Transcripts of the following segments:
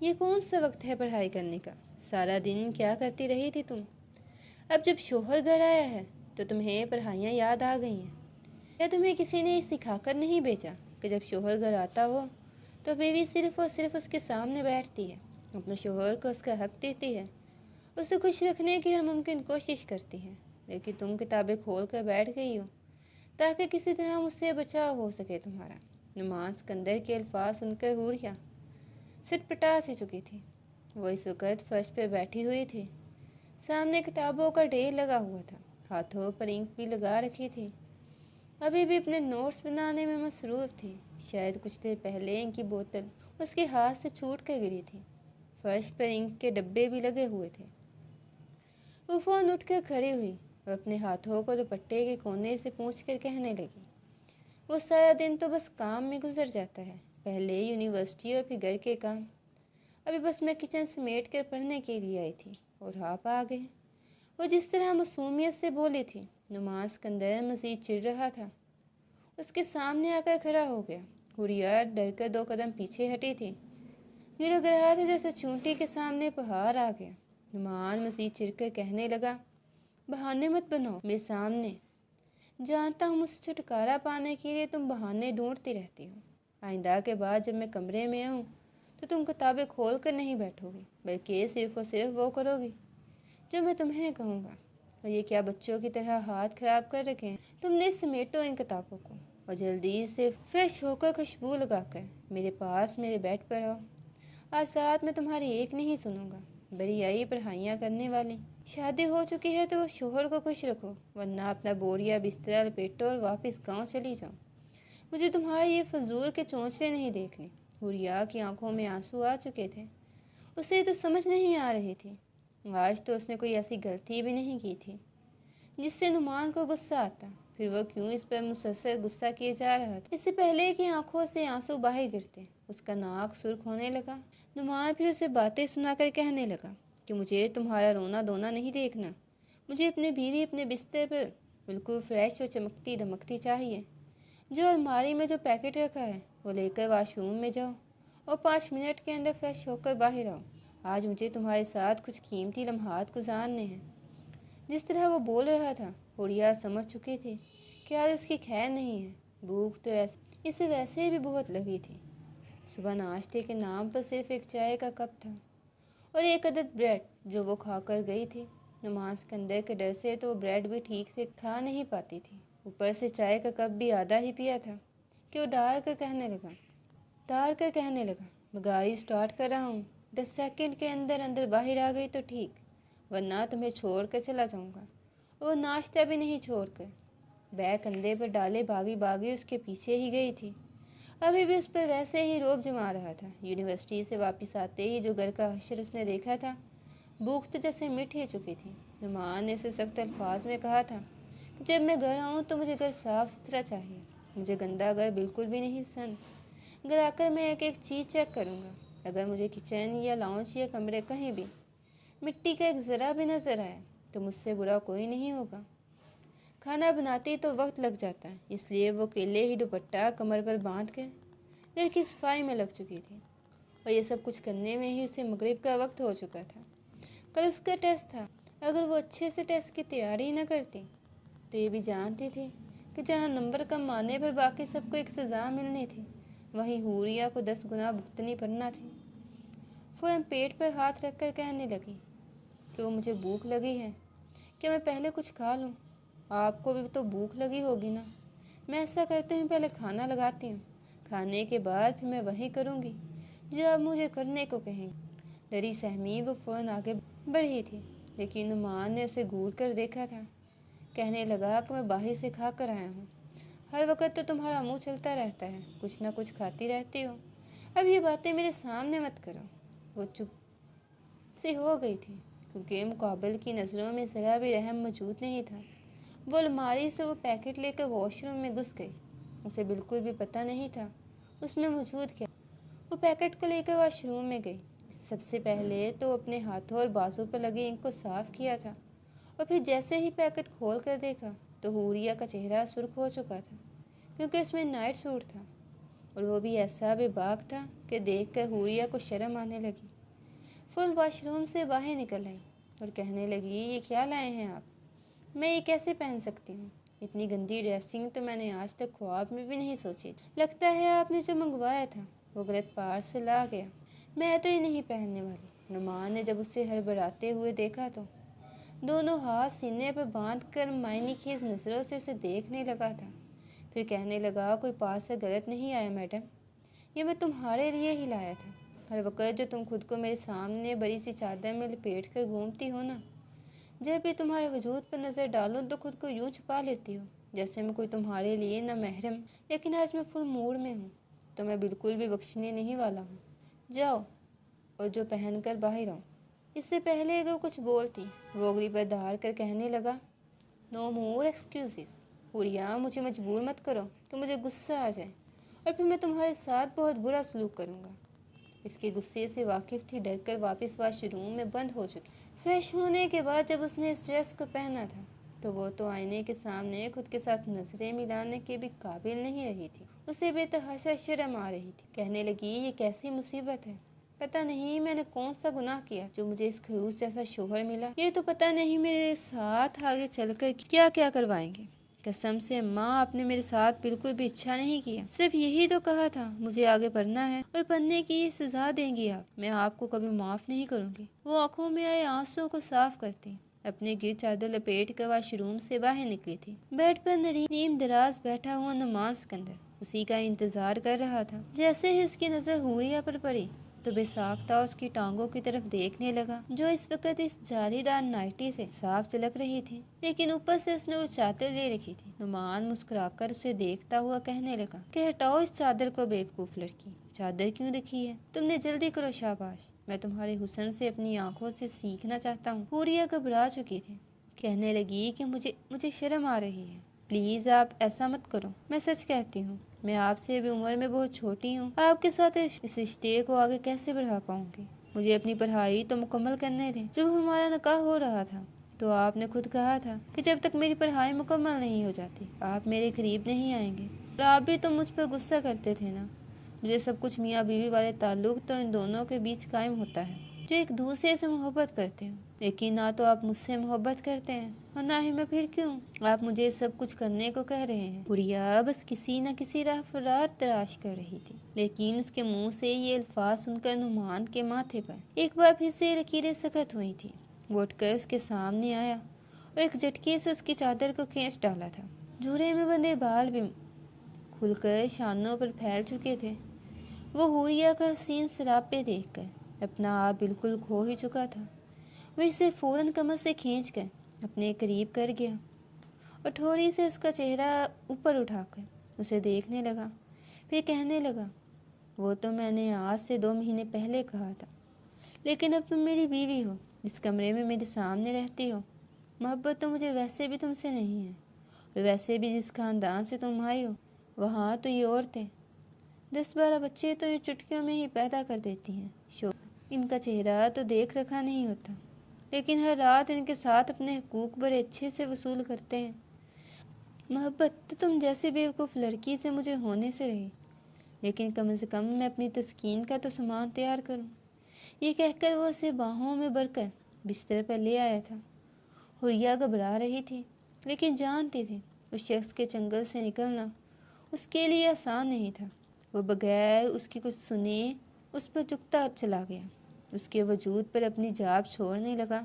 یہ کون سا وقت ہے پڑھائی کرنے کا؟ سارا دن کیا کرتی رہی تھی تم؟ اب جب شوہر گھر آیا ہے تو تمہیں پڑھائیاں یاد آ گئی ہیں؟ یا تمہیں کسی نے سکھا کر نہیں بھیجا کہ جب شوہر گھر آتا ہو تو بیوی صرف اور صرف اس کے سامنے بیٹھتی ہے، اپنے شوہر کو اس کا حق دیتی ہے، اسے خوش رکھنے کی ہر ممکن کوشش کرتی ہے، لیکن تم کتابیں کھول کر بیٹھ گئی ہو تاکہ کسی طرح مجھ سے بچاؤ ہو سکے تمہارا؟ نعمان سکندر کے الفاظ سن کر حوریہ سٹ پٹا سی چکی تھی۔ وہ اس وقت فرش پہ بیٹھی ہوئی تھی، سامنے کتابوں کا ڈھیر لگا ہوا تھا، ہاتھوں پر انک بھی لگا رکھی تھی، ابھی بھی اپنے نوٹس بنانے میں مصروف تھی۔ شاید کچھ دیر پہلے انک کی بوتل اس کے ہاتھ سے چھوٹ کر گری تھی، فرش پر انک کے ڈبے بھی لگے ہوئے تھے۔ وہ فون اٹھ کر کھڑی ہوئی اور اپنے ہاتھوں کو دوپٹے کے کونے سے پونچھ کر کہنے لگی، وہ سارا دن تو بس کام میں گزر جاتا ہے، پہلے یونیورسٹی اور پھر گھر کے کام، ابھی بس میں کچن سمیٹ کر پڑھنے کے لیے آئی تھی اور آپ آ گئے۔ وہ جس طرح معصومیت سے بولی تھی، نعمان سکندر مزید چڑھ رہا تھا، اس کے سامنے آ کر کھڑا ہو گیا۔ حوریہ ڈر کر 2 قدم پیچھے ہٹی تھی، یوں لگ رہا تھا جیسے چونٹی کے سامنے پہاڑ آ گیا۔ نعمان مزید چڑھ کر کہنے لگا، بہانے مت بناؤ میرے سامنے، جانتا ہوں مجھ سے چھٹکارا پانے کے لیے تم بہانے ڈھونڈتی رہتی ہو۔ آئندہ کے بعد جب میں کمرے میں آؤں تو تم کتابیں کھول کر نہیں بیٹھو گی، بلکہ صرف اور صرف وہ کرو گی جو میں تمہیں کہوں گا۔ اور یہ کیا بچوں کی طرح ہاتھ خراب کر رکھے ہیں تم نے؟ سمیٹو ان کتابوں کو اور جلدی سے فریش ہو کر خوشبو لگا کر میرے پاس میرے بیڈ پر آؤ۔ آج رات میں تمہاری ایک نہیں سنوں گا، بڑی آئی پڑھائیاں کرنے والی۔ شادی ہو چکی ہے تو وہ شوہر کو خوش رکھو، ورنہ اپنا بوریا بستر لپیٹو اور واپس گاؤں چلی جاؤ۔ مجھے تمہارے یہ فضول کے چونچلے نہیں دیکھنے۔ حوریہ کی آنکھوں میں آنسو آ چکے تھے، اسے تو سمجھ نہیں آ رہی تھی، آج تو اس نے کوئی ایسی غلطی بھی نہیں کی تھی جس سے نعمان کو غصہ آتا، پھر وہ کیوں اس پر مسلسل غصہ کیے جا رہا تھا؟ اس سے پہلے کہ آنکھوں سے آنسو باہر گرتے اس کا ناک سرخ ہونے لگا۔ نعمان پھر اسے باتیں سنا کر کہنے لگا کہ مجھے تمہارا رونا دھونا نہیں دیکھنا، مجھے اپنی بیوی اپنے بستر پر بالکل فریش اور چمکتی دمکتی چاہیے۔ جو الماری میں جو پیکٹ رکھا ہے وہ لے کر واش روم میں جاؤ اور 5 منٹ کے اندر فریش ہو کر باہر آؤ۔ آج مجھے تمہارے ساتھ کچھ قیمتی لمحات گزارنے ہیں۔ جس طرح وہ بول رہا تھا، حوریہ سمجھ چکی تھی کہ آج اس کی خیر نہیں ہے۔ بھوک تو اسے ویسے بھی بہت لگی تھی، صبح ناشتے کے نام پر صرف ایک چائے کا کپ تھا اور 1 عدد بریڈ جو وہ کھا کر گئی تھی۔ نعمان سکندر کے ڈر سے تو وہ بریڈ بھی ٹھیک سے کھا نہیں پاتی تھی، اوپر سے چائے کا کپ بھی آدھا ہی پیا تھا کہ وہ ڈال کر کہنے لگا میں گاڑی سٹارٹ کر رہا ہوں، 10 سیکنڈ کے اندر اندر باہر آ گئی تو ٹھیک، ورنہ تمہیں چھوڑ کر چلا جاؤں گا۔ وہ ناشتہ بھی نہیں چھوڑ کر بیگ کندھے پر ڈالے بھاگی اس کے پیچھے ہی گئی تھی، ابھی بھی اس پر ویسے ہی رعب جما رہا تھا۔ یونیورسٹی سے واپس آتے ہی جو گھر کا حشر اس نے دیکھا تھا، بھوک تو جیسے مٹ ہی چکی تھی۔ نعمان نے اسے سخت الفاظ میں کہا تھا کہ جب میں گھر آؤں تو مجھے گھر صاف ستھرا چاہیے، مجھے گندا گھر بالکل بھی نہیں پسند۔ گھر آ کر میں ایک ایک چیز چیک کروں گا، اگر مجھے کچن یا لاؤنج یا کمرے کہیں بھی مٹی کا ایک ذرہ بھی نظر آیا تو مجھ سے برا کوئی نہیں ہوگا۔ کھانا بناتے تو وقت لگ جاتا ہے، اس لیے وہ اکیلے ہی دوپٹہ کمر پر باندھ کر گھر کی صفائی میں لگ چکی تھی، اور یہ سب کچھ کرنے میں ہی اسے مغرب کا وقت ہو چکا تھا۔ کل اس کا ٹیسٹ تھا، اگر وہ اچھے سے ٹیسٹ کی تیاری نہ کرتی تو یہ بھی جانتی تھی کہ جہاں نمبر کم آنے پر باقی سب کو ایک سزا ملنی تھی، وہیں حوریہ کو 10 گنا بھگتنی پڑنا تھی۔ فوراً پیٹ پر ہاتھ رکھ کر کہنے لگی کہ وہ مجھے بھوک لگی ہے، کیا میں پہلے کچھ کھا لوں؟ آپ کو بھی تو بھوک لگی ہوگی نا؟ میں ایسا کرتی ہوں پہلے کھانا لگاتی ہوں، کھانے کے بعد پھر میں وہی کروں گی جو آپ مجھے کرنے کو کہیں گے۔ ڈری سہمی وہ فوراً آگے بڑھی تھی، لیکن نعمان نے اسے گھور کر دیکھا تھا۔ کہنے لگا کہ میں باہر سے کھا کر آیا ہوں، ہر وقت تو تمہارا منہ چلتا رہتا ہے، کچھ نہ کچھ کھاتی رہتی ہو، اب یہ باتیں میرے سامنے مت کرو۔ وہ چپ سی ہو گئی تھی کیونکہ مقابل کی نظروں میں ذرا بھی رحم موجود نہیں تھا۔ وہ الماری سے وہ پیکٹ لے کر واش روم میں گھس گئی، اسے بالکل بھی پتہ نہیں تھا اس میں موجود کیا۔ وہ پیکٹ کو لے کر واش روم میں گئی، سب سے پہلے تو اپنے ہاتھوں اور بازو پر لگے انک کو صاف کیا تھا، اور پھر جیسے ہی پیکٹ کھول کر دیکھا تو حوریہ کا چہرہ سرخ ہو چکا تھا کیونکہ اس میں نائٹ سوٹ تھا۔ اور وہ بھی ایسا بے باک تھا کہ دیکھ کر حوریہ کو شرم آنے لگی۔ فل واش روم سے باہر نکل آئی اور کہنے لگی، یہ کیا لائے ہیں آپ؟ میں یہ کیسے پہن سکتی ہوں؟ اتنی گندی ڈریسنگ تو میں نے آج تک خواب میں بھی نہیں سوچی۔ لگتا ہے آپ نے جو منگوایا تھا وہ غلط پارسل آ گیا۔ میں تو یہ نہیں پہننے والی۔ نعمان نے جب اسے ہڑبڑاتے ہوئے دیکھا تو دونوں ہاتھ سینے پر باندھ کر معنی خیز نظروں سے اسے دیکھنے لگا تھا۔ پھر کہنے لگا، کوئی پارسل غلط نہیں آیا میڈم، یہ میں تمہارے لیے ہی لایا تھا۔ ہر وقت جو تم خود کو میرے سامنے بڑی سی چادر میں لپیٹ کر گھومتی ہو نا، جب بھی تمہارے وجود پر نظر ڈالوں تو خود کو یوں چھپا لیتی ہو جیسے میں کوئی تمہارے لیے نہ محرم۔ لیکن آج میں فل موڈ میں ہوں تو میں بالکل بھی بخشنے نہیں والا ہوں۔ جاؤ اور جو پہن کر باہر آؤ۔ اس سے پہلے اگر کچھ بولتی وہ اگلی پر دھاڑ کر کہنے لگا، نو مور ایکسکیوزز۔ حوریہ، مجھے مجبور مت کرو کہ مجھے غصہ آ جائے اور پھر میں تمہارے ساتھ بہت برا سلوک کروں گا۔ اس کے غصے سے واقف تھی، ڈر کر واپس واش روم میں بند ہو چکی۔ فریش ہونے کے بعد جب اس نے اس ڈریس کو پہنا تھا تو وہ تو آئینے کے سامنے خود کے ساتھ نظریں ملانے کے بھی قابل نہیں رہی تھی۔ اسے بے تحاشا شرم آ رہی تھی۔ کہنے لگی، یہ کیسی مصیبت ہے؟ پتہ نہیں میں نے کون سا گناہ کیا جو مجھے اس خروش جیسا شوہر ملا۔ یہ تو پتہ نہیں میرے ساتھ آگے چل کر کیا کیا کروائیں گے۔ قسم سے اماں، آپ نے میرے ساتھ بالکل بھی اچھا نہیں کیا۔ صرف یہی تو کہا تھا مجھے آگے پڑھنا ہے اور پڑھنے کی سزا دیں گی آپ۔ میں آپ کو کبھی معاف نہیں کروں گی۔ وہ آنکھوں میں آئے آنسوں کو صاف کرتی اپنے گرد چادر لپیٹ کر واش روم سے باہر نکلی تھی۔ بیڈ پر نیم دراز بیٹھا ہوا نعمان سکندر اسی کا انتظار کر رہا تھا۔ جیسے ہی اس کی نظر حوریہ پر پڑی تو بے ساختہ اس کی ٹانگوں کی طرف دیکھنے لگا جو اس وقت اس جالی دار نائٹی سے صاف چلک رہی تھی، لیکن اوپر سے اس نے وہ چادر لے رکھی تھی۔ نعمان مسکرا کر اسے دیکھتا ہوا کہنے لگا کہ ہٹاؤ اس چادر کو بیوقوف لڑکی، چادر کیوں رکھی ہے؟ تم نے جلدی کرو، شاباش، میں تمہارے حسن سے اپنی آنکھوں سے سیکھنا چاہتا ہوں۔ حوریہ گھبرا چکی تھی، کہنے لگی کہ مجھے شرم آ رہی ہے، پلیز آپ ایسا مت کرو۔ میں سچ کہتی ہوں، میں آپ سے بھی عمر میں بہت چھوٹی ہوں، آپ کے ساتھ اس رشتے کو آگے کیسے بڑھا پاؤں گی؟ مجھے اپنی پڑھائی تو مکمل کرنے دیں۔ جب ہمارا نکاح ہو رہا تھا تو آپ نے خود کہا تھا کہ جب تک میری پڑھائی مکمل نہیں ہو جاتی آپ میرے قریب نہیں آئیں گے، اور آپ بھی تو مجھ پر غصہ کرتے تھے نا۔ مجھے سب کچھ میاں بیوی والے تعلق تو ان دونوں کے بیچ قائم ہوتا ہے جو ایک دوسرے سے محبت کرتے ہوں، لیکن نہ تو آپ مجھ سے محبت کرتے ہیں اور نہ ہی میں، پھر کیوں آپ مجھے سب کچھ کرنے کو کہہ رہے ہیں؟ حوریہ بس کسی نہ کسی راہ فرار تلاش کر رہی تھی، لیکن اس کے منہ سے یہ الفاظ سن کر نعمان کے ماتھے پر ایک بار پھر سے لکیریں سخت ہوئی تھی۔ وہ اٹھ کر اس کے سامنے آیا اور ایک جھٹکے سے اس کی چادر کو کھینچ ڈالا تھا۔ جھوڑے میں بندھے بال بھی کھل کر شانوں پر پھیل چکے تھے۔ وہ حوریہ کا حسین سراپے دیکھ کر اپنا آپ بالکل کھو ہی چکا تھا۔ وہ اسے فوراً کمر سے کھینچ کر اپنے قریب کر گیا اور ٹھوڑی سے اس کا چہرہ اوپر اٹھا کر اسے دیکھنے لگا، پھر کہنے لگا، وہ تو میں نے آج سے 2 مہینے پہلے کہا تھا، لیکن اب تم میری بیوی ہو، اس کمرے میں میرے سامنے رہتی ہو، محبت تو مجھے ویسے بھی تم سے نہیں ہے، اور ویسے بھی جس خاندان سے تم آئی ہو وہاں تو یہ عورتیں 10-12 بچے تو یہ چٹکیوں میں ہی پیدا کر دیتی ہیں۔ ان کا چہرہ تو دیکھ رکھا نہیں ہوتا، لیکن ہر رات ان کے ساتھ اپنے حقوق بڑے اچھے سے وصول کرتے ہیں۔ محبت تو تم جیسی بیوقوف لڑکی سے مجھے ہونے سے رہی، لیکن کم از کم میں اپنی تسکین کا تو سامان تیار کروں۔ یہ کہہ کر وہ اسے باہوں میں بھر کر بستر پر لے آیا تھا۔ حوریہ گھبرا رہی تھی، لیکن جانتی تھی اس شخص کے چنگل سے نکلنا اس کے لیے آسان نہیں تھا۔ وہ بغیر اس کی کچھ سنے اس پر جھکتا چلا گیا، اس کے وجود پر اپنی جاب چھوڑنے لگا۔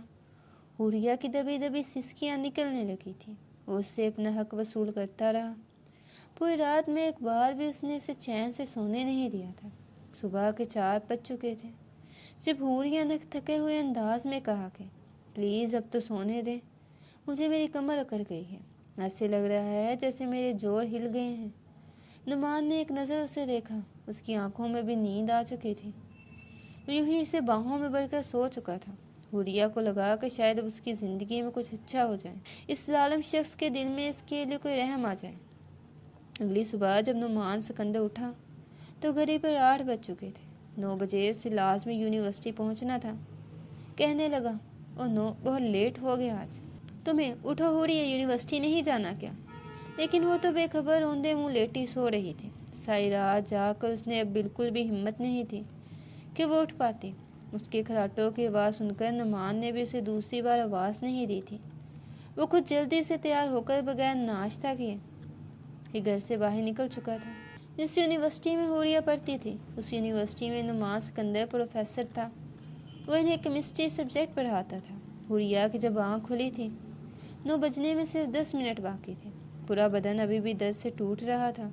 حوریہ کی دبی دبی سسکیاں نکلنے لگی تھی۔ وہ اس سے اپنا حق وصول کرتا رہا۔ پوری رات میں ایک بار بھی اس نے اسے چین سے سونے نہیں دیا تھا۔ صبح کے 4 بج چکے تھے جب حوریہ نے تھکے ہوئے انداز میں کہا کہ پلیز اب تو سونے دیں، مجھے میری کمر اکڑ گئی ہے، ایسے لگ رہا ہے جیسے میرے جوڑ ہل گئے ہیں۔ نعمان نے ایک نظر اسے دیکھا، اس کی آنکھوں میں بھی نیند آ چکی تھی، یوں ہی اسے باہوں میں بھر کر سو چکا تھا۔ حوریہ کو لگا کہ شاید اب اس کی زندگی میں کچھ اچھا ہو جائے، اس ظالم شخص کے دل میں اس کے لیے کوئی رحم آ جائے۔ اگلی صبح جب نعمان سکندر اٹھا تو گھڑی پر 8 بج چکے تھے۔ 9 بجے اسے لازمی یونیورسٹی پہنچنا تھا۔ کہنے لگا، اوہ نو، بہت لیٹ ہو گیا آج۔ تمہیں اٹھو، حوریہ، یونیورسٹی نہیں جانا کیا؟ لیکن وہ تو بے خبر اوندے منہ لیٹی سو رہی تھی۔ ساری رات جا کر اس نے اب بالکل بھی ہمت نہیں تھی کہ وہ اٹھ پاتی۔ اس کے کھراٹوں کی آواز سن کر نعمان نے بھی اسے دوسری بار آواز نہیں دی تھی۔ وہ خود جلدی سے تیار ہو کر بغیر ناشتہ کیے کہ گھر سے باہر نکل چکا تھا۔ جس یونیورسٹی میں حوریہ پڑھتی تھی اس یونیورسٹی میں نعمان سکندر پروفیسر تھا۔ وہ انہیں کیمسٹری سبجیکٹ پڑھاتا تھا۔ حوریہ کی جب آنکھ کھلی تھی 9 بجنے میں صرف 10 منٹ باقی تھے۔ پورا بدن ابھی بھی درد سے ٹوٹ رہا تھا۔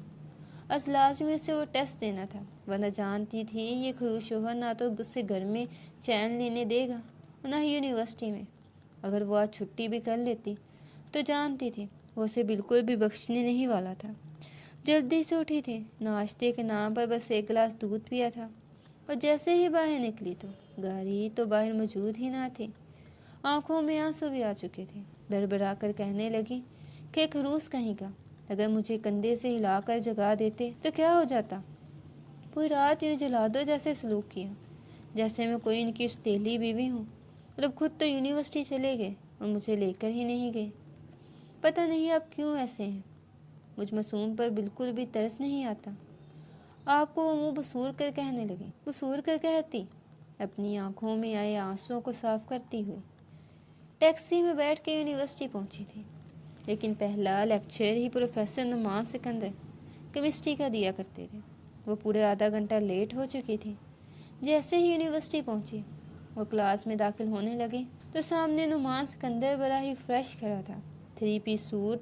از لازمی اسے وہ ٹیسٹ دینا تھا، ورنہ جانتی تھی یہ خروش شوہر نہ تو اسے گھر میں چین لینے دے گا اور نہ ہی یونیورسٹی میں۔ اگر وہ آج چھٹی بھی کر لیتی تو جانتی تھی وہ اسے بالکل بھی بخشنے نہیں والا تھا۔ جلدی سے اٹھی تھی، ناشتے کے نام پر بس 1 گلاس دودھ پیا تھا اور جیسے ہی باہر نکلی تو گاڑی تو باہر موجود ہی نہ تھی۔ آنکھوں میں آنسو بھی آ چکے تھے۔ بڑبڑا کر کہنے لگی کہ خروس کہیں کا، اگر مجھے کندھے سے ہلا کر جگا دیتے تو کیا ہو جاتا؟ پوری رات یوں جلادوں جیسے سلوک کیا، جیسے میں کوئی ان کی سوتیلی بیوی ہوں، اور اب خود تو یونیورسٹی چلے گئے اور مجھے لے کر ہی نہیں گئے۔ پتہ نہیں آپ کیوں ایسے ہیں، مجھ معصوم پر بالکل بھی ترس نہیں آتا۔ آپ کو وہ منہ بسور کر کہنے لگی۔ بسور کر کہتی، اپنی آنکھوں میں آئے آنسوؤں کو صاف کرتی ہوئی۔ ٹیکسی میں بیٹھ کے یونیورسٹی پہنچی تھی، لیکن پہلا لیکچر ہی پروفیسر نعمان سکندر کیمسٹری کا دیا کرتے تھے۔ وہ پورے آدھا گھنٹہ لیٹ ہو چکی تھی۔ جیسے ہی یونیورسٹی پہنچی وہ کلاس میں داخل ہونے لگی تو سامنے نعمان سکندر بڑا ہی فریش کھڑا تھا۔ 3 پیس سوٹ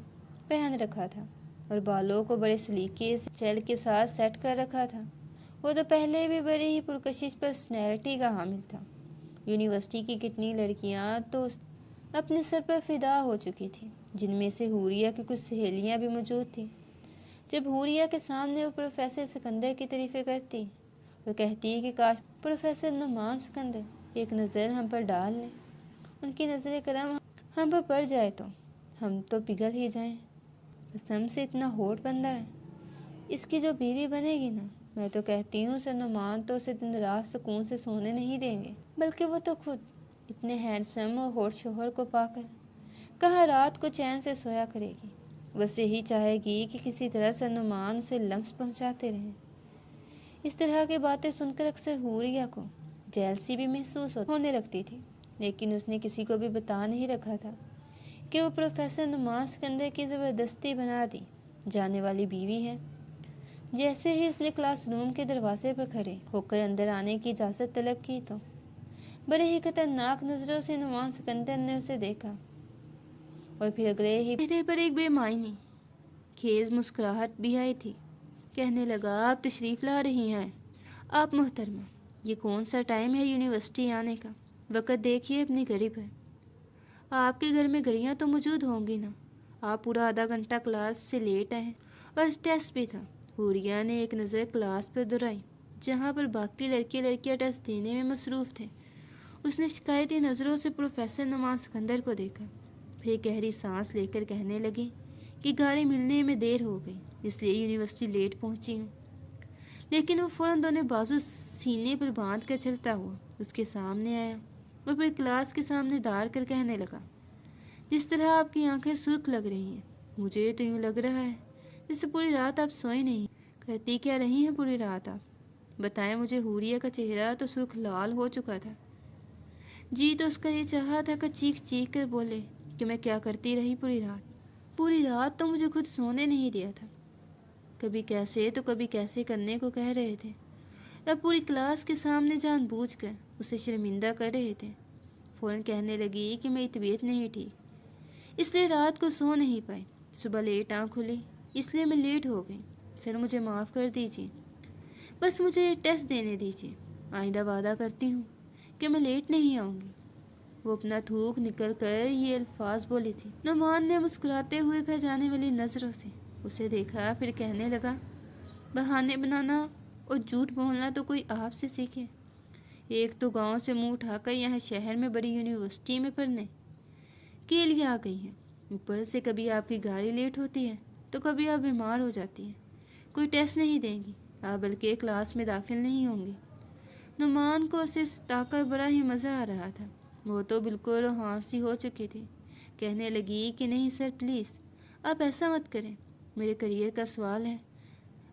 پہن رکھا تھا اور بالوں کو بڑے سلیقے سے جیل کے ساتھ سیٹ کر رکھا تھا۔ وہ تو پہلے بھی بڑی ہی پرکشش پرسنالٹی کا حامل تھا۔ یونیورسٹی کی کتنی لڑکیاں تو اپنے سر پر فدا ہو چکی تھیں، جن میں سے حوریہ کی کچھ سہیلیاں بھی موجود تھیں۔ جب حوریہ کے سامنے وہ پروفیسر سکندر کی تعریفیں کرتی اور کہتی کہ کاش پروفیسر نعمان سکندر ایک نظر ہم پر ڈال لیں، ان کی نظر کرم ہم پر پڑ جائے تو ہم تو پگھل ہی جائیں، قسم سے اتنا ہوٹ بندہ ہے، اس کی جو بیوی بنے گی نا، میں تو کہتی ہوں سر نعمان تو اسے دن رات سکون سے سونے نہیں دیں گے، بلکہ وہ تو خود اتنے ہینڈسم اور ہوٹ شوہر کو پا کر کہاں رات کو چین سے سویا کرے گی۔ بس یہی چاہے گی کہ کسی طرح سر نعمان اسے لمس پہنچاتے رہیں۔ اس طرح کی باتیں سن کر اکثر حوریہ کو جیلسی بھی محسوس ہونے لگتی تھی، لیکن اس نے کسی کو بھی بتا نہیں رکھا تھا کہ وہ پروفیسر نعمان سکندر کی زبردستی بنا دی جانے والی بیوی ہے۔ جیسے ہی اس نے کلاس روم کے دروازے پر کھڑے ہو کر اندر آنے کی اجازت طلب کی تو بڑے ہی خطرناک نظروں سے نعمان سکندر نے اسے دیکھا اور پھر اگلے ہی چہرے پر ایک بے معنی خیز مسکراہٹ بھی آئی تھی۔ کہنے لگا، آپ تشریف لا رہی ہیں؟ آپ محترمہ، یہ کون سا ٹائم ہے یونیورسٹی آنے کا؟ وقت دیکھیے اپنی گھڑی پر۔ آپ کے گھر میں گھڑیاں تو موجود ہوں گی نا؟ آپ پورا آدھا گھنٹہ کلاس سے لیٹ آئے اور ٹیسٹ بھی تھا۔ حوریہ نے ایک نظر کلاس پر دہرائی جہاں پر باقی لڑکیاں ٹیسٹ دینے میں مصروف تھے۔ اس نے شکایتی نظروں سے پروفیسر نعمان سکندر کو دیکھا، پھر گہری سانس لے کر کہنے لگی کہ گاڑی ملنے میں دیر ہو گئی، اس لیے یونیورسٹی لیٹ پہنچی ہوں۔ لیکن وہ فوراً دونوں بازو سینے پر باندھ کر چلتا ہوا اس کے سامنے آیا اور پھر کلاس کے سامنے دار کر کہنے لگا، جس طرح آپ کی آنکھیں سرخ لگ رہی ہیں، مجھے تو یوں لگ رہا ہے جیسے پوری رات آپ سوئی نہیں۔ کرتی کیا رہی ہیں پوری رات آپ؟ بتائیں مجھے۔ حوریہ کا چہرہ تو سرخ لال ہو چکا تھا۔ جی تو اس کا یہ چاہا تھا کہ چیخ چیخ کر بولے کہ میں کیا کرتی رہی پوری رات۔ پوری رات تو مجھے خود سونے نہیں دیا تھا، کبھی کیسے تو کبھی کیسے کرنے کو کہہ رہے تھے، اب پوری کلاس کے سامنے جان بوجھ کر اسے شرمندہ کر رہے تھے۔ فوراً کہنے لگی کہ میری طبیعت نہیں ٹھیک، اس لیے رات کو سو نہیں پائی، صبح لیٹ آنکھ کھلی اس لیے میں لیٹ ہو گئی، سر مجھے معاف کر دیجیے، بس مجھے یہ ٹیسٹ دینے دیجیے، آئندہ وعدہ کرتی ہوں کہ میں لیٹ نہیں آؤں گی۔ وہ اپنا تھوک نکل کر یہ الفاظ بولی تھی۔ نعمان نے مسکراتے ہوئے گھر جانے والی نظروں سے اسے دیکھا، پھر کہنے لگا، بہانے بنانا اور جھوٹ بولنا تو کوئی آپ سے سیکھے۔ ایک تو گاؤں سے منہ اٹھا کر یہاں شہر میں بڑی یونیورسٹی میں پڑھنے کے لیے آ گئی ہیں، اوپر سے کبھی آپ کی گاڑی لیٹ ہوتی ہے تو کبھی آپ بیمار ہو جاتی ہیں، کوئی ٹیسٹ نہیں دیں گی آپ، بلکہ کلاس میں داخل نہیں ہوں گی۔ نعمان کو اسے ستا کر بڑا ہی مزہ آ رہا تھا، وہ تو بالکل ہانسی ہو چکی تھی۔ کہنے لگی کہ نہیں سر پلیز آپ ایسا مت کریں، میرے کریئر کا سوال ہے،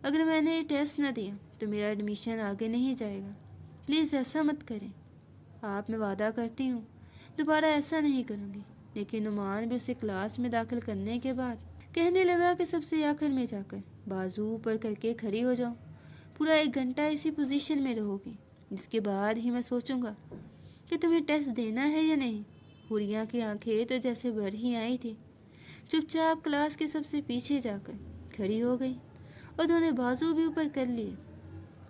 اگر میں نے ٹیسٹ نہ دیا تو میرا ایڈمیشن آگے نہیں جائے گا. پلیز ایسا مت کریں. آپ میں وعدہ کرتی ہوں دوبارہ ایسا نہیں کروں گی. لیکن نعمان بھی اسے کلاس میں داخل کرنے کے بعد کہنے لگا کہ سب سے آخر میں جا کر بازو اوپر کر کے کھڑی ہو جاؤ. پورا 1 گھنٹہ اسی پوزیشن میں رہو گی. اس کے بعد ہی میں سوچوں گا کہ تمہیں ٹیسٹ دینا ہے یا نہیں. حوریہ کی آنکھیں تو جیسے بھر ہی آئی تھی. چپ چاپ کلاس کے سب سے پیچھے جا کر کھڑی ہو گئی اور دونوں بازو بھی اوپر کر لیے.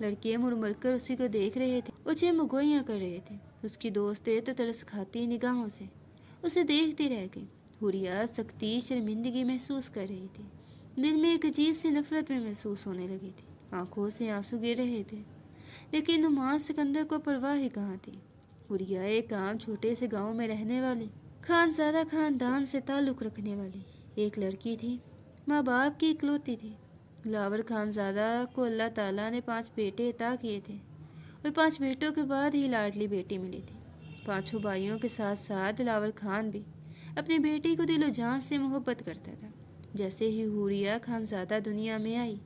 لڑکے مڑ مڑ کر اسی کو دیکھ رہے تھے. اونچے مگوئیاں کر رہے تھے. اس کی دوستیں تو ترس کھاتی نگاہوں سے اسے دیکھتی رہ گئی. حوریہ سختی شرمندگی محسوس کر رہی تھی. دل میں ایک عجیب سی نفرت میں محسوس ہونے لگی تھی. آنکھوں سے آنسو گر رہے تھے. لیکن نعمان سکندر کو پرواہ ہی کہاں تھی. حوریہ ایک عام چھوٹے سے گاؤں میں رہنے والی خانزادہ خاندان سے تعلق رکھنے والی ایک لڑکی تھی. ماں باپ کی اکلوتی تھی. دلاور خانزادہ کو اللہ تعالیٰ نے 5 بیٹے عطا کیے تھے اور 5 بیٹوں کے بعد ہی لاڈلی بیٹی ملی تھی. 5 بھائیوں کے ساتھ ساتھ دلاور خان بھی اپنی بیٹی کو دل و جان سے محبت کرتا تھا. جیسے ہی حوریہ خانزادہ دنیا میں آئی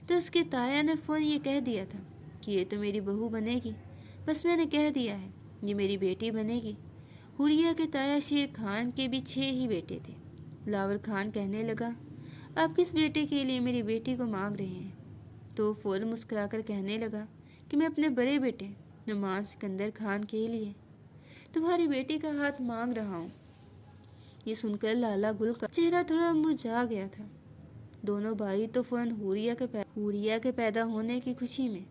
تو اس کے تایا نے فون یہ کہہ دیا تھا کہ یہ تو میری بہو بنے گی. بس میں نے کہہ دیا ہے یہ میری بیٹی بنے گی. حوریہ کے تایا شیر خان کے بھی 6 ہی بیٹے تھے. دلاور خان کہنے لگا آپ کس بیٹے کے لیے میری بیٹی کو مانگ رہے ہیں؟ تو فوراً مسکرا کر کہنے لگا کہ میں اپنے بڑے بیٹے نعمان سکندر خان کے لیے تمہاری بیٹی کا ہاتھ مانگ رہا ہوں. یہ سن کر لالا گل کا چہرہ تھوڑا مرجھا گیا تھا. دونوں بھائی تو فوراً حوریہ کے پیدا ہونے کی خوشی میں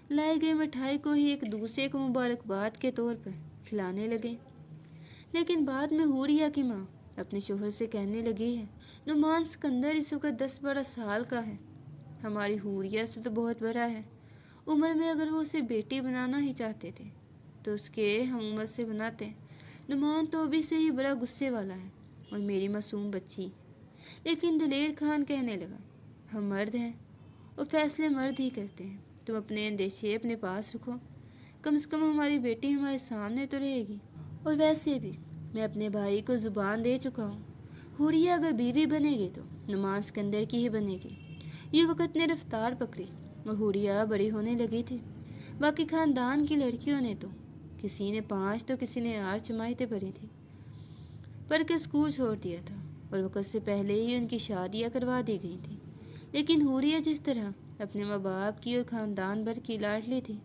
لائے گئے مٹھائی کو ہی ایک دوسرے کو مبارکباد کے طور پر کھلانے لگے. لیکن بعد میں حوریہ کی ماں اپنے شوہر سے کہنے لگی ہے نعمان سکندر اس وقت 10-12 سال کا ہے. ہماری حوریہ سے تو بہت بڑا ہے. عمر میں اگر وہ اسے بیٹی بنانا ہی چاہتے تھے تو اس کے ہم عمر سے بناتے. نعمان تو ابھی سے ہی بڑا غصے والا ہے اور میری معصوم بچی. لیکن دلیر خان کہنے لگا ہم مرد ہیں اور فیصلے مرد ہی کرتے ہیں. تم اپنے اندیشے اپنے پاس رکھو. کم سے کم ہماری بیٹی ہمارے سامنے تو رہے گی. اور ویسے بھی میں اپنے بھائی کو زبان دے چکا ہوں. حوریہ اگر بیوی بنے گی تو نعمان سکندر کی ہی بنے گی. یہ وقت نے رفتار پکڑی اور حوریہ بڑی ہونے لگی تھی. باقی خاندان کی لڑکیوں نے تو کسی نے 5 تو کسی نے 8 جماعتیں پڑھی تھی. پڑھ کے اسکول چھوڑ دیا تھا اور وقت سے پہلے ہی ان کی شادیاں کروا دی گئی تھیں. لیکن حوریہ جس طرح اپنے ماں باپ کی اور خاندان بھر کی لاڈلی تھی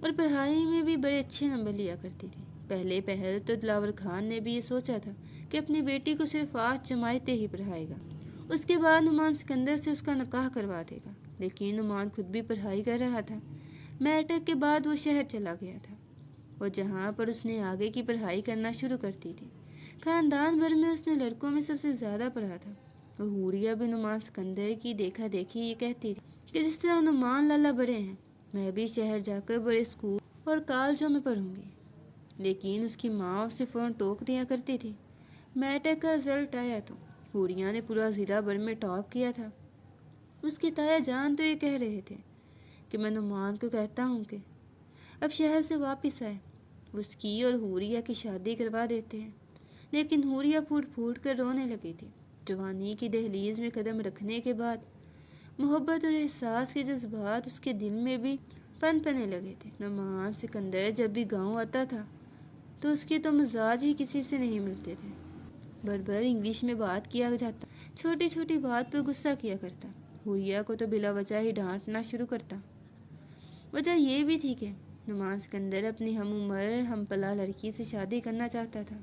اور پڑھائی میں بھی بڑے اچھے نمبر لیا کرتی تھی. پہلے پہل تو دلاور خان نے بھی یہ سوچا تھا کہ اپنی بیٹی کو صرف 8 جماعتیں ہی پڑھائے گا. اس کے بعد نعمان سکندر سے اس کا نکاح کروا دے گا. لیکن نعمان خود بھی پڑھائی کر رہا تھا. میٹرک کے بعد وہ شہر چلا گیا تھا اور جہاں پر اس نے آگے کی پڑھائی کرنا شروع کرتی تھی خاندان بھر میں اس نے لڑکوں میں سب سے زیادہ پڑھا تھا. اور حوریہ بھی نعمان سکندر کی دیکھا دیکھی یہ کہتی تھی کہ جس طرح نعمان لالا بڑے ہیں میں بھی شہر جا کر بڑے اسکول اور کالجوں میں پڑھوں گی. لیکن اس کی ماں اسے فوراً ٹوک دیا کرتی تھی. میٹرک کا رزلٹ آیا تو حوریہ نے پورا ضلع بھر میں ٹاپ کیا تھا. اس کے تایا جان تو یہ کہہ رہے تھے کہ میں نعمان کو کہتا ہوں کہ اب شہر سے واپس آئے اس کی اور حوریہ کی شادی کروا دیتے ہیں. لیکن حوریہ پھوٹ پھوٹ کر رونے لگی تھی. جوانی کی دہلیز میں قدم رکھنے کے بعد محبت اور احساس کے جذبات اس کے دل میں بھی پنپنے لگے تھے. نعمان سکندر جب بھی گاؤں آتا تھا تو اس کے تو مزاج ہی کسی سے نہیں ملتے تھے. بر انگلش میں بات کیا جاتا. چھوٹی چھوٹی بات پہ غصہ کیا کرتا. حوریہ کو تو بلا وجہ ہی ڈانٹنا شروع کرتا. وجہ یہ بھی تھی کہ نعمان سکندر اپنی ہم عمر ہم پلا لڑکی سے شادی کرنا چاہتا تھا.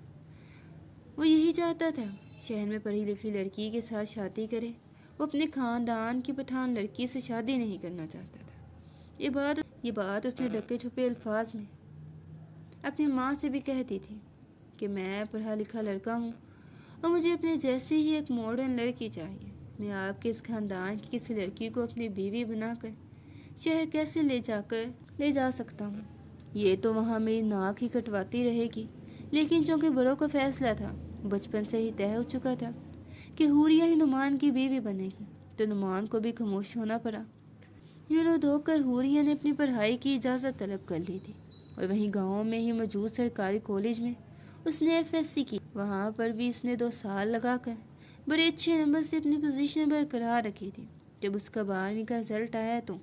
وہ یہی چاہتا تھا شہر میں پڑھی لکھی لڑکی کے ساتھ شادی کرے. وہ اپنے خاندان کی پٹھان لڑکی سے شادی نہیں کرنا چاہتا تھا. یہ بات اس نے ڈھکے چھپے الفاظ میں اپنی ماں سے بھی کہتی تھی کہ میں پڑھا لکھا لڑکا ہوں اور مجھے اپنے جیسی ہی ایک ماڈرن لڑکی چاہیے. میں آپ کے اس خاندان کی کسی لڑکی کو اپنی بیوی بنا کر شہر کیسے لے جا سکتا ہوں؟ یہ تو وہاں میری ناک ہی کٹواتی رہے گی. لیکن چونکہ بڑوں کا فیصلہ تھا بچپن سے ہی طے ہو چکا تھا کہ حوریہ ہی نعمان کی بیوی بنے گی تو نعمان کو بھی خاموش ہونا پڑا. یوں رو دھو کر حوریہ نے اپنی پڑھائی کی اجازت طلب کر لی تھی اور وہیں گاؤں میں ہی موجود سرکاری کالج میں اس نے FSC کی. وہاں پر بھی اس نے 2 سال لگا کر بڑے اچھے نمبر سے اپنی پوزیشن برقرار رکھی تھی. جب اس کا 12ویں کا رزلٹ آیا تو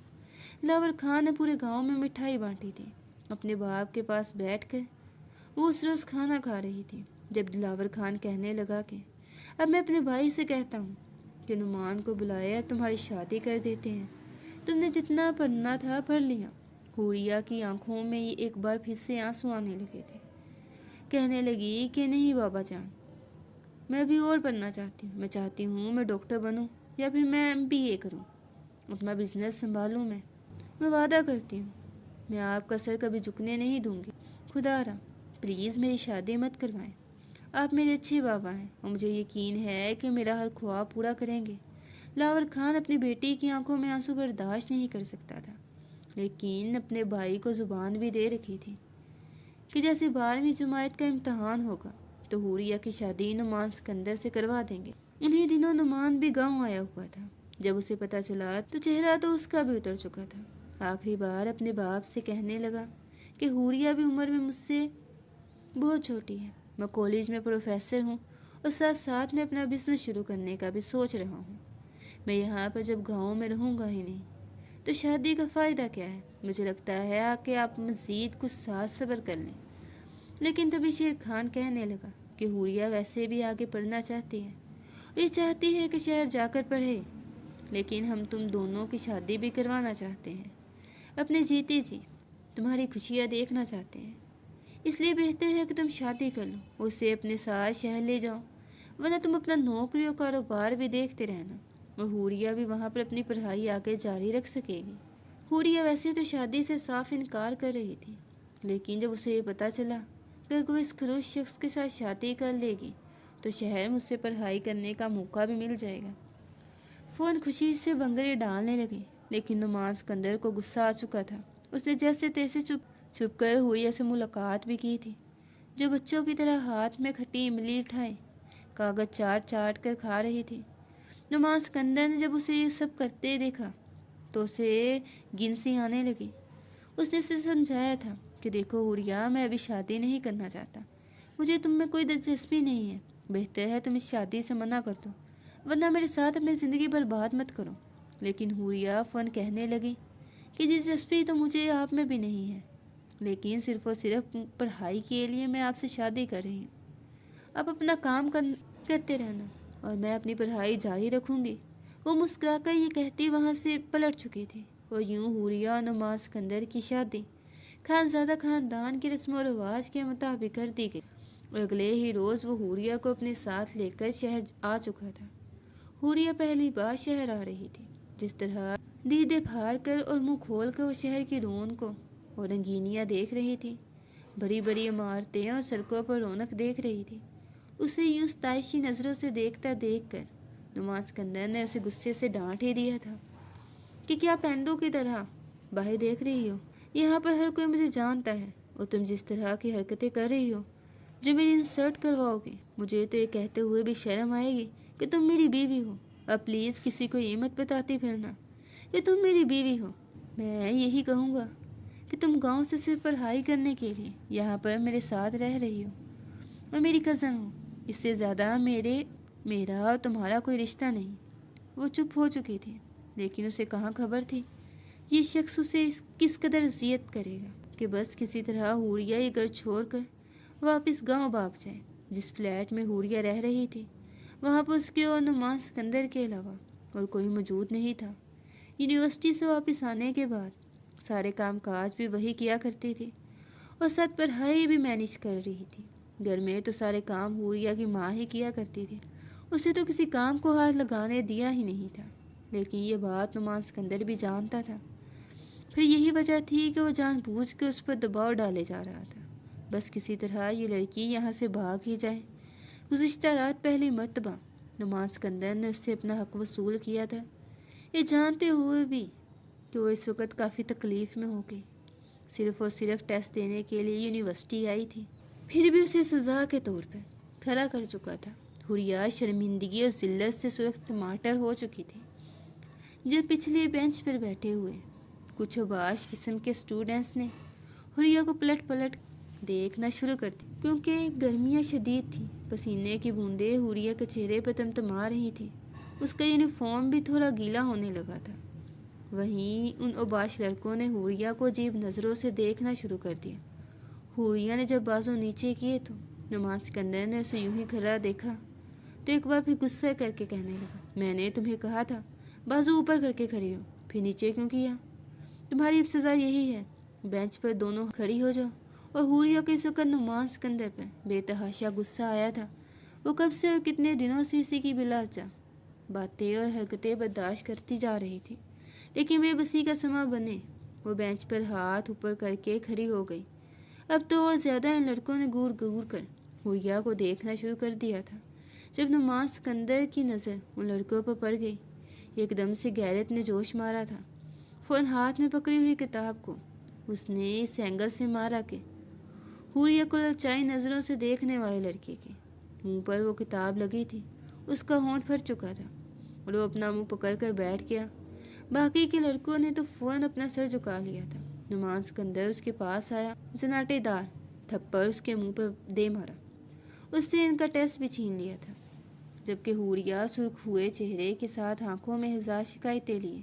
لاور خان نے پورے گاؤں میں مٹھائی بانٹی تھی۔ اپنے باپ کے پاس بیٹھ کر وہ اس روز کھانا کھا رہی تھی جب دلاور خان کہنے لگا کہ اب میں اپنے بھائی سے کہتا ہوں کہ نعمان کو بلایا، تمہاری شادی کر دیتے ہیں، تم نے جتنا پڑھنا تھا پڑھ لیا۔ حوریہ کی آنکھوں میں ایک بار پھر سے آنسو آنے لگے تھے۔ کہنے لگی کہ نہیں بابا جان، میں ابھی اور پڑھنا چاہتی ہوں۔ میں چاہتی ہوں میں ڈاکٹر بنوں یا پھر میں MBA کروں، اپنا بزنس سنبھالوں۔ میں وعدہ کرتی ہوں میں آپ کا سر کبھی جھکنے نہیں دوں گی۔ خدا را پلیز میری شادی مت کروائیں، آپ میرے اچھے بابا ہیں اور مجھے یقین ہے کہ میرا ہر خواہش پورا کریں گے۔ لاور خان اپنی بیٹی کی آنکھوں میں آنسو برداشت نہیں کر سکتا تھا، لیکن اپنے بھائی کو زبان بھی دے رکھی تھی کہ جیسے 12ویں جماعت کا امتحان ہوگا تو حوریہ کی شادی نعمان سکندر سے کروا دیں گے۔ انہی دنوں نعمان بھی گاؤں آیا ہوا تھا۔ جب اسے پتہ چلا تو چہرہ تو اس کا بھی اتر چکا تھا۔ آخری بار اپنے باپ سے کہنے لگا کہ حوریہ بھی عمر میں مجھ سے بہت چھوٹی ہے، میں کالج میں پروفیسر ہوں اور ساتھ ساتھ میں اپنا بزنس شروع کرنے کا بھی سوچ رہا ہوں۔ میں یہاں پر جب گاؤں میں رہوں گا ہی نہیں تو شادی کا فائدہ کیا ہے؟ مجھے لگتا ہے کہ آپ مزید کچھ سال صبر کر لیں۔ لیکن تبھی شیر خان کہنے لگا کہ حوریہ ویسے بھی آگے پڑھنا چاہتی ہے اور یہ چاہتی ہے کہ شہر جا کر پڑھے، لیکن ہم تم دونوں کی شادی بھی کروانا چاہتے ہیں، اپنے جیتے جی تمہاری خوشیاں دیکھنا چاہتے ہیں۔ اس لیے بہتر ہے کہ تم شادی کر لو اور اسے اپنے ساتھ شہر لے جاؤ، ورنہ تم اپنا نوکری اور کاروبار بھی دیکھتے رہنا اور حوریہ بھی وہاں پر اپنی پڑھائی آگے جاری رکھ سکے گی۔ حوریہ ویسے تو شادی سے صاف انکار کر رہی تھی، لیکن جب اسے یہ پتہ چلا کہ اگر وہ اس خروش شخص کے ساتھ شادی کر لے گی تو شہر مجھ سے پڑھائی کرنے کا موقع بھی مل جائے گا۔ فون خوشی سے بنگڑے ڈالنے لگے، لیکن نعمان سکندر کو غصہ آ چکا تھا۔ اس نے جیسے تیسے چھپ کر حوریہ سے ملاقات بھی کی تھی، جو بچوں کی طرح ہاتھ میں کھٹی املی اٹھائے کاغذ چاٹ چاٹ کر کھا رہی تھی۔ نعمان سکندر نے جب اسے یہ سب کرتے دیکھا تو اسے گنسی آنے لگی۔ اس نے اسے سمجھایا تھا کہ دیکھو حوریہ، میں ابھی شادی نہیں کرنا چاہتا، مجھے تم میں کوئی دلچسپی نہیں ہے، بہتر ہے تم اس شادی سے منع کر دو، ورنہ میرے ساتھ اپنی زندگی برباد مت کرو۔ لیکن حوریہ فون کہنے لگی کہ دلچسپی تو مجھے آپ میں بھی نہیں ہے، لیکن صرف اور صرف پڑھائی کے لیے میں آپ سے شادی کر رہی ہوں۔ آپ اپنا کام کرتے رہنا اور میں اپنی پڑھائی جاری رکھوں گی۔ وہ مسکرا کر یہ کہتی وہاں سے پلٹ چکی تھی اور یوں حوریہ اور نعمان سکندر کی شادی خانزادہ خاندان کی رسم و رواج کے مطابق کر دی گئی اور اگلے ہی روز وہ حوریہ کو اپنے ساتھ لے کر شہر آ چکا تھا۔ حوریہ پہلی بار شہر آ رہی تھی۔ جس طرح دیدے پھاڑ کر اور منہ کھول کر وہ شہر کی رونق اور رنگینیاں دیکھ رہی تھی، بڑی بڑی عمارتیں اور سڑکوں پر رونق دیکھ رہی تھی، اسے یوں ستائشی نظروں سے دیکھ کر نعمان سکندر نے اسے غصے سے ڈانٹ ہی دیا تھا کہ کیا پینڈوں کی طرح باہر دیکھ رہی ہو؟ یہاں پر ہر کوئی مجھے جانتا ہے اور تم جس طرح کی حرکتیں کر رہی ہو جو میری انسلٹ کرواؤ گی، مجھے تو یہ کہتے ہوئے بھی شرم آئے گی کہ تم میری بیوی ہو۔ اب پلیز کسی کو یہ مت بتاتی پھرنا کہ تم میری بیوی ہو۔ میں یہی کہوں گا کہ تم گاؤں سے صرف پڑھائی کرنے کے لیے یہاں پر میرے ساتھ رہ رہی ہو اور میری کزن ہو، اس سے زیادہ میرا اور تمہارا کوئی رشتہ نہیں۔ وہ چپ ہو چکی تھی، لیکن اسے کہاں خبر تھی یہ شخص اسے کس قدر اذیت کرے گا کہ بس کسی طرح حوریہ یہ گھر چھوڑ کر واپس گاؤں بھاگ جائے۔ جس فلیٹ میں حوریہ رہ رہی تھی وہاں پر اس کے اور نعمان سکندر کے علاوہ اور کوئی موجود نہیں تھا۔ یونیورسٹی سے واپس آنے کے بعد سارے کام کاج بھی وہی کیا کرتی تھی اور ساتھ پڑھائی بھی مینیج کر رہی تھی۔ گھر میں تو سارے کام حوریہ کی ماں ہی کیا کرتی تھی، اسے تو کسی کام کو ہاتھ لگانے دیا ہی نہیں تھا، لیکن یہ بات نعمان سکندر بھی جانتا تھا۔ پھر یہی وجہ تھی کہ وہ جان بوجھ کے اس پر دباؤ ڈالے جا رہا تھا، بس کسی طرح یہ لڑکی یہاں سے بھاگ ہی جائے۔ گزشتہ رات پہلی مرتبہ نعمان سکندر نے اس سے اپنا حق وصول کیا تھا، یہ جانتے ہوئے بھی کہ وہ اس وقت کافی تکلیف میں ہوگی، صرف اور صرف ٹیسٹ دینے کے لیے یونیورسٹی آئی تھی، پھر بھی اسے سزا کے طور پر کھڑا کر چکا تھا۔ حوریہ شرمندگی اور ذلت سے سرخ ٹماٹر ہو چکی تھی جب پچھلے بینچ پر بیٹھے ہوئے کچھ اوباش قسم کے اسٹوڈنٹس نے حوریہ کو پلٹ پلٹ دیکھنا شروع کر دی، کیونکہ گرمیاں شدید تھیں۔ پسینے کی بوندیں حوریہ کے چہرے پر تمتما رہی تھیں، اس کا یونیفارم بھی تھوڑا گیلا ہونے لگا تھا۔ وہیں ان اوباش لڑکوں نے حوریہ کو عجیب نظروں سے دیکھنا شروع کر دیا۔ حوریہ نے جب بازو نیچے کیے تو نعمان سکندر نے اسے یوں ہی کھڑا دیکھا تو ایک بار پھر غصہ کر کے کہنے لگا، میں نے تمہیں کہا تھا بازو اوپر کر کے کھڑی ہو، پھر نیچے کیوں کیا؟ تمہاری اب سزا یہی ہے، بینچ پر دونوں کھڑی ہو جاؤ۔ اور حوریہ کو اس وقت نعمان سکندر پر بے تحاشا غصہ آیا تھا۔ وہ کب سے اور کتنے دنوں سے اسی کی بلا چاہ باتیں اور حرکتیں برداشت کرتی جا رہی تھی، لیکن بے بسی کا سما بنے وہ بینچ پر ہاتھ اوپر کر کے کھڑی ہو گئی۔ اب تو اور زیادہ ان لڑکوں نے گور گور کر حوریہ کو دیکھنا شروع کر دیا تھا۔ جب نعمان سکندر کی نظر ان لڑکوں پر پڑ گئی، ایک دم سے غیرت نے جوش مارا تھا۔ فوراً ہاتھ میں پکڑی ہوئی کتاب کو اس نے اس اینگل سے مارا کہ حوریہ کو للچائی نظروں سے دیکھنے والے لڑکے کے منہ پر وہ کتاب لگی تھی، اس کا ہونٹ پھٹ چکا تھا اور وہ اپنا منہ پکڑ کر بیٹھ گیا۔ باقی کے لڑکوں نے تو فوراً اپنا سر جھکا لیا تھا۔ نعمان سکندر اس کے پاس آیا، زناٹے دار تھپڑ اس کے منہ پر دے مارا، اس سے ان کا ٹیسٹ بھی چھین لیا تھا۔ جبکہ حوریہ سرخ ہوئے چہرے کے ساتھ آنکھوں میں ہزار شکایتیں لیے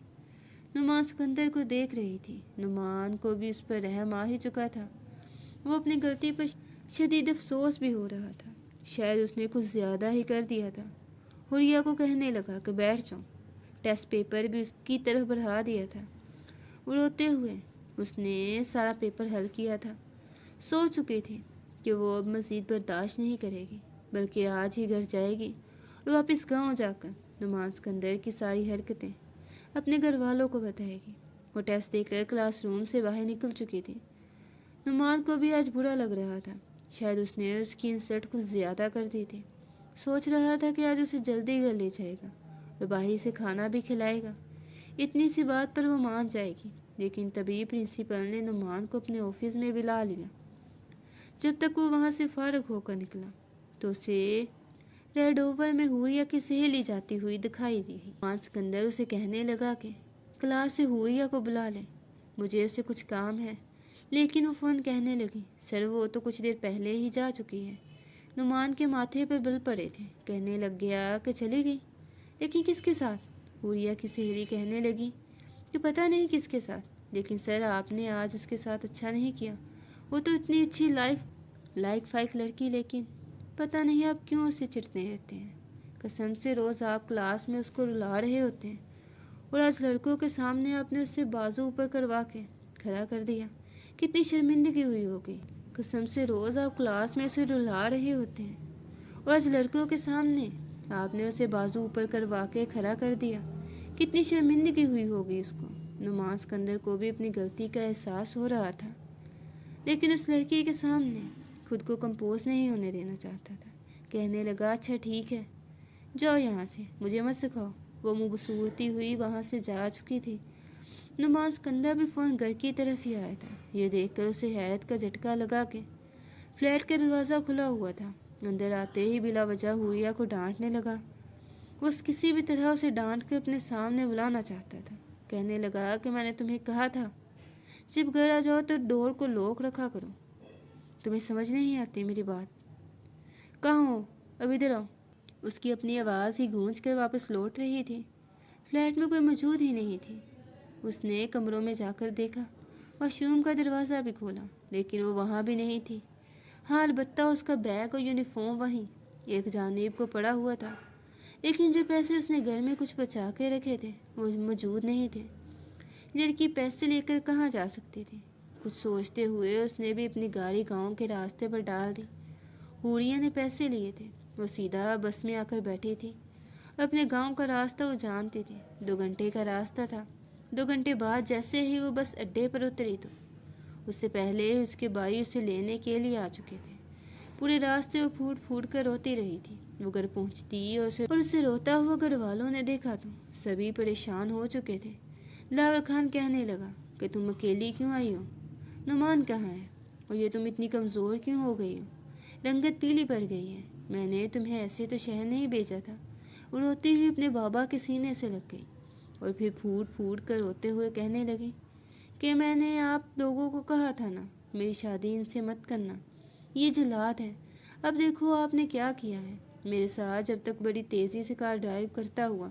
نعمان سکندر کو دیکھ رہی تھی۔ نعمان کو بھی اس پر رحم آ ہی چکا تھا۔ وہ اپنی غلطی پر شدید افسوس بھی ہو رہا تھا، شاید اس نے کچھ زیادہ ہی کر دیا تھا۔ حوریہ کو کہنے لگا کہ بیٹھ جاؤ، ٹیسٹ پیپر بھی اس کی طرف بڑھا دیا تھا۔ وہ روتے ہوئے اس نے سارا پیپر حل کیا تھا، سو چکی تھی کہ وہ اب مزید برداشت نہیں کرے گی، بلکہ آج ہی گھر جائے گی اور واپس گاؤں جا کر نعمان سکندر کی ساری حرکتیں اپنے گھر والوں کو بتائے گی۔ وہ ٹیسٹ دے کر کلاس روم سے باہر نکل چکی تھی۔ نعمان کو بھی آج برا لگ رہا تھا، شاید اس نے اس کی انسلٹ کچھ زیادہ کر دی تھی۔ سوچ رہا تھا کہ آج اسے جلدی گھر لے جائے گا اور باہر سے کھانا بھی کھلائے گا، اتنی سی بات پر وہ مان جائے گی۔ لیکن تبھی پرنسپل نے نعمان کو اپنے آفس میں بلا لیا۔ جب تک وہ وہاں سے فارغ ہو کر نکلا تو اسے ریڈ اوور میں حوریہ کی سہیلی جاتی ہوئی دکھائی دی۔ نعمان سکندر اسے کہنے لگا کہ کلاس سے حوریہ کو بلا لے، مجھے اسے کچھ کام ہے، لیکن وہ فون کہنے لگی، سر وہ تو کچھ دیر پہلے ہی جا چکی ہے۔ نعمان کے ماتھے پہ بل پڑے تھے، کہنے لگ گیا کہ چلی گئی، لیکن کس کے ساتھ؟ حوریہ کی سہیلی کہنے لگی کہ پتہ نہیں کس کے ساتھ، لیکن سر آپ نے آج اس کے ساتھ اچھا نہیں کیا، وہ تو اتنی اچھی لائک فائک لڑکی، لیکن پتہ نہیں آپ کیوں اسے چڑھتے رہتے ہیں، قسم سے روز آپ کلاس میں اس کو رلا رہے ہوتے ہیں اور آج لڑکوں کے سامنے آپ نے اس سے بازو اوپر کروا کے کھڑا کر دیا، کتنی شرمندگی ہوئی ہوگی۔ قسم سے روز آپ کلاس میں اسے رلا رہے ہوتے ہیں اور آج لڑکوں کے سامنے آپ نے اسے بازو اوپر کروا کے کھڑا کر دیا، کتنی شرمندگی ہوئی ہوگی اس کو۔ نعمان سکندر کو بھی اپنی غلطی کا احساس ہو رہا تھا، لیکن اس لڑکی کے سامنے خود کو کمپوز نہیں ہونے دینا چاہتا تھا۔ کہنے لگا، اچھا ٹھیک ہے، جاؤ یہاں سے، مجھے مت سکھاؤ۔ وہ منہ بسورتی ہوئی وہاں سے جا چکی تھی۔ نعمان سکندر بھی فون گھر کی طرف ہی آیا تھا۔ یہ دیکھ کر اسے حیرت کا جھٹکا لگا کہ فلیٹ کا دروازہ کھلا ہوا تھا۔ اندر آتے ہی بلا وجہ حوریہ کو ڈانٹنے لگا۔ وہ کسی بھی طرح اسے ڈانٹ کے اپنے سامنے بلانا چاہتا تھا۔ کہنے لگا کہ میں نے تمہیں کہا تھا جب گھر آ جاؤ تو ڈور کو لوک رکھا کرو، تمہیں سمجھ نہیں آتی میری بات؟ کہاں ہو؟ اب ادھر آؤ۔ اس کی اپنی آواز ہی گونج کر واپس لوٹ رہی تھی۔ فلیٹ میں کوئی موجود ہی نہیں تھی۔ اس نے کمروں میں جا کر دیکھا، واش روم کا دروازہ بھی کھولا، لیکن وہ وہاں بھی نہیں تھی۔ ہاں البتہ اس کا بیگ اور یونیفارم وہیں ایک جانب کو پڑا ہوا تھا، لیکن جو پیسے اس نے گھر میں کچھ بچا کے رکھے تھے وہ موجود نہیں تھے۔ لڑکی پیسے لے کر کہاں جا سکتی تھی؟ کچھ سوچتے ہوئے اس نے بھی اپنی گاڑی گاؤں کے راستے پر ڈال دی۔ حوریہ نے پیسے لیے تھے، وہ سیدھا بس میں آ کر بیٹھی تھی اور اپنے گاؤں کا راستہ وہ جانتی تھی۔ 2 گھنٹے کا راستہ تھا۔ 2 گھنٹے بعد جیسے ہی وہ بس اڈے پر اتری تو اس سے پہلے اس کے بھائی اسے لینے کے لیے آ چکے تھے۔ پورے راستے وہ پھوٹ پھوٹ کر روتی رہی تھی۔ وہ گھر پہنچتی اور اسے روتا ہوا گھر والوں نے دیکھا تو سبھی پریشان ہو چکے تھے۔ لاور خان کہنے لگا کہ تم اکیلی کیوں آئی ہو؟ نعمان کہاں ہے؟ اور یہ تم اتنی کمزور کیوں ہو گئی ہو؟ رنگت پیلی پڑ گئی ہے، میں نے تمہیں ایسے تو شہر نہیں بھیجا تھا۔ وہ روتی ہوئی اپنے بابا کے سینے سے لگ گئی اور پھر پھوٹ پھوٹ کر روتے ہوئے کہنے لگی کہ میں نے آپ لوگوں کو کہا تھا نا میری شادی ان سے مت کرنا، یہ جلاد ہے۔ اب دیکھو آپ نے کیا کیا ہے میرے ساتھ۔ جب تک بڑی تیزی سے کار ڈرائیو کرتا ہوا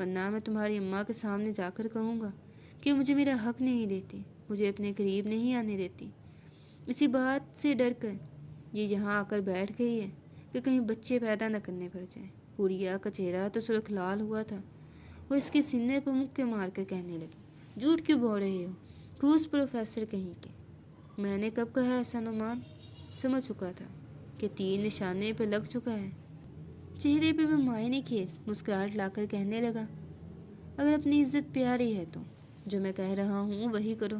ورنہ میں تمہاری اماں کے سامنے جا کر کہوں گا کہ مجھے میرا حق نہیں دیتی، مجھے اپنے قریب نہیں آنے دیتی۔ اسی بات سے ڈر کر یہ یہاں آ کر بیٹھ گئی ہے کہ کہیں بچے پیدا نہ کرنے پڑ جائیں۔ حوریہ کا چہرہ تو سرخ لال ہوا تھا۔ وہ اس کے سینے پر مکے مار کر کہنے لگی، جھوٹ کیوں بول رہے ہو، ٹھوس پروفیسر کہیں کے۔ میں نے کب کہا ایسا نعمان؟ سمجھ چکا تھا کہ تیر نشانے پہ لگ چکا ہے۔ چہرے پہ وہ معائنی خیز مسکراہٹ لا کر کہنے لگا، اگر اپنی عزت پیاری ہے تو جو میں کہہ رہا ہوں وہی کرو۔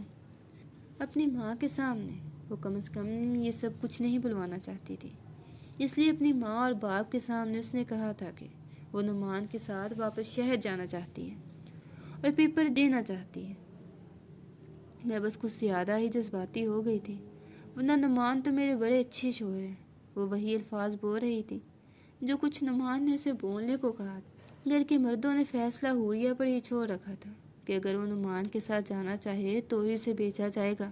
اپنی ماں کے سامنے وہ کم از کم یہ سب کچھ نہیں بلوانا چاہتی تھی، اس لیے اپنی ماں اور باپ کے سامنے اس نے کہا تھا کہ وہ نعمان کے ساتھ واپس شہر جانا چاہتی ہے اور پیپر دینا چاہتی ہے۔ میں بس کچھ زیادہ ہی جذباتی ہو گئی تھی، ورنہ نعمان تو میرے بڑے اچھے شوہر ہیں۔ وہ وہی الفاظ بول رہی تھی جو کچھ نعمان نے اسے بولنے کو کہا تھا۔ گھر کے مردوں نے فیصلہ حوریہ پر ہی چھوڑ رکھا تھا کہ اگر وہ نعمان کے ساتھ جانا چاہے تو ہی اسے بیچا جائے گا،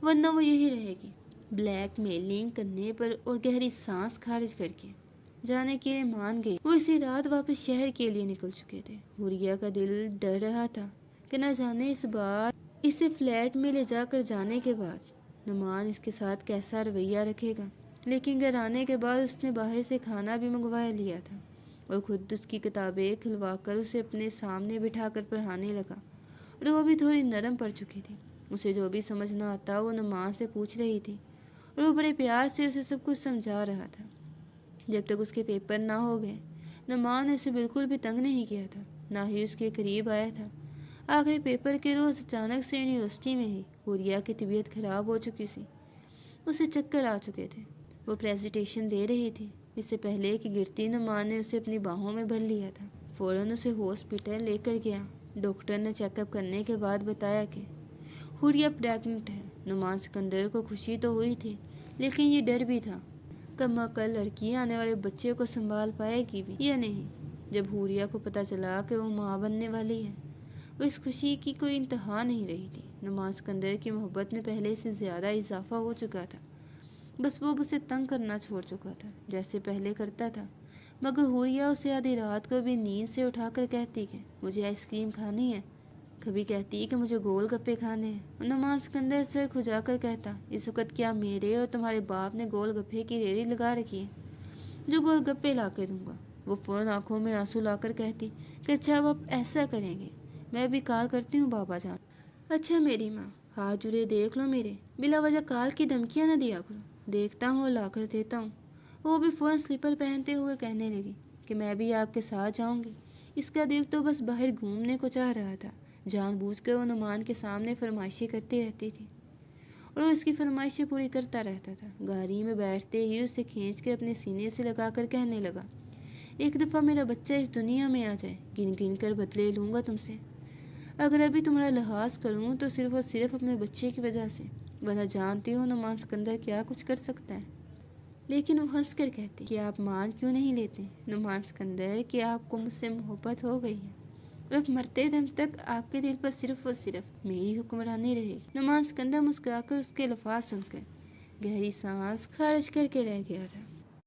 ورنہ وہ یہی رہے گی۔ بلیک میلنگ کرنے پر اور گہری سانس خارج کر کے جانے کے لیے مان گئی۔ وہ اسی رات واپس شہر کے لیے نکل چکے تھے۔ حوریہ کا دل ڈر رہا تھا کہ نہ جانے اس بار اسے فلیٹ میں لے جا کر جانے کے بعد نعمان اس کے ساتھ کیسا رویہ رکھے گا۔ لیکن گھر آنے کے بعد اس نے باہر سے کھانا بھی منگوا لیا تھا اور خود اس کی کتابیں کھلوا کر اسے اپنے سامنے بٹھا کر پڑھانے لگا، اور وہ بھی تھوڑی نرم پڑ چکی تھی۔ اسے جو بھی سمجھ نہ آتا وہ نعمان سے پوچھ رہی تھی اور وہ بڑے پیار سے اسے سب کچھ سمجھا رہا تھا۔ جب تک اس کے پیپر نہ ہو گئے نعمان نے اسے بالکل بھی تنگ نہیں کیا تھا، نہ ہی اس کے قریب آیا تھا۔ آخری پیپر کے روز اچانک سے یونیورسٹی میں ہی حوریہ کی طبیعت خراب ہو چکی سی، اسے چکر آ چکے تھے۔ وہ پریزنٹیشن دے رہی تھی، اس سے پہلے کہ گرتی نعمان نے اسے اپنی باہوں میں بھر لیا تھا۔ فوراً اسے ہاسپٹل لے کر گیا۔ ڈاکٹر نے چیک اپ کرنے کے بعد بتایا کہ حوریہ پریگننٹ ہے۔ نعمان سکندر کو خوشی تو ہوئی تھی، لیکن یہ ڈر بھی تھا کم عقل لڑکی آنے والے بچے کو سنبھال پائے گی بھی یا نہیں۔ جب حوریہ کو پتہ چلا کہ وہ ماں بننے والی ہے، وہ اس خوشی کی کوئی انتہا نہیں رہی تھی۔ نعمان سکندر کی محبت میں پہلے سے زیادہ اضافہ ہو چکا تھا، بس وہ اسے تنگ کرنا چھوڑ چکا تھا جیسے پہلے کرتا تھا۔ مگر حوریہ اسے آدھی رات کو بھی نیند سے اٹھا کر کہتی کہ مجھے آئس کریم کھانی ہے، کبھی کہتی کہ مجھے گول گپے کھانے ہیں۔ نعمان سکندر سر کھجا کر کہتا، اس وقت کیا میرے اور تمہارے باپ نے گول گپے کی ریڑھی لگا رکھی ہے جو گول گپے لا کے دوں گا؟ وہ فوراً آنکھوں میں آنسو لا کر کہتی کہ اچھا اب آپ ایسا کریں گے، میں بھی کال کرتی ہوں بابا جان۔ اچھا میری ماں، ہاتھ جڑے دیکھ لو میرے، بلا وجہ کال کی دھمکیاں نہ دیا کرو، دیکھتا ہوں اور لا کر دیتا ہوں۔ وہ بھی فوراً سلیپر پہنتے ہوئے کہنے لگی کہ میں بھی آپ کے ساتھ جاؤں گی۔ اس کا دل تو بس باہر گھومنے کو چاہ رہا تھا۔ جان بوجھ کر وہ نعمان کے سامنے فرمائشیں کرتی رہتی تھی اور وہ اس کی فرمائشیں پوری کرتا رہتا تھا۔ گاڑی میں بیٹھتے ہی اسے کھینچ کے اپنے سینے سے لگا کر کہنے لگا، ایک دفعہ میرا بچہ اس دنیا میں آ جائے، گن گن کر بدلے لوں گا تم سے۔ اگر ابھی تمہارا لحاظ کروں تو صرف اور صرف اپنے بچے کی وجہ سے، ورنہ جانتی ہوں نعمان سکندر کیا کچھ کر سکتا ہے۔ لیکن وہ ہنس کر کہتی کہ آپ مان کیوں نہیں لیتے نعمان سکندر کہ آپ کو مجھ سے محبت ہو گئی ہے، اور اب مرتے دم تک آپ کے دل پر صرف اور صرف میری حکمرانی رہے گی۔ نعمان سکندر مسکرا کر اس کے الفاظ سن کر گہری سانس خارج کر کے رہ گیا تھا۔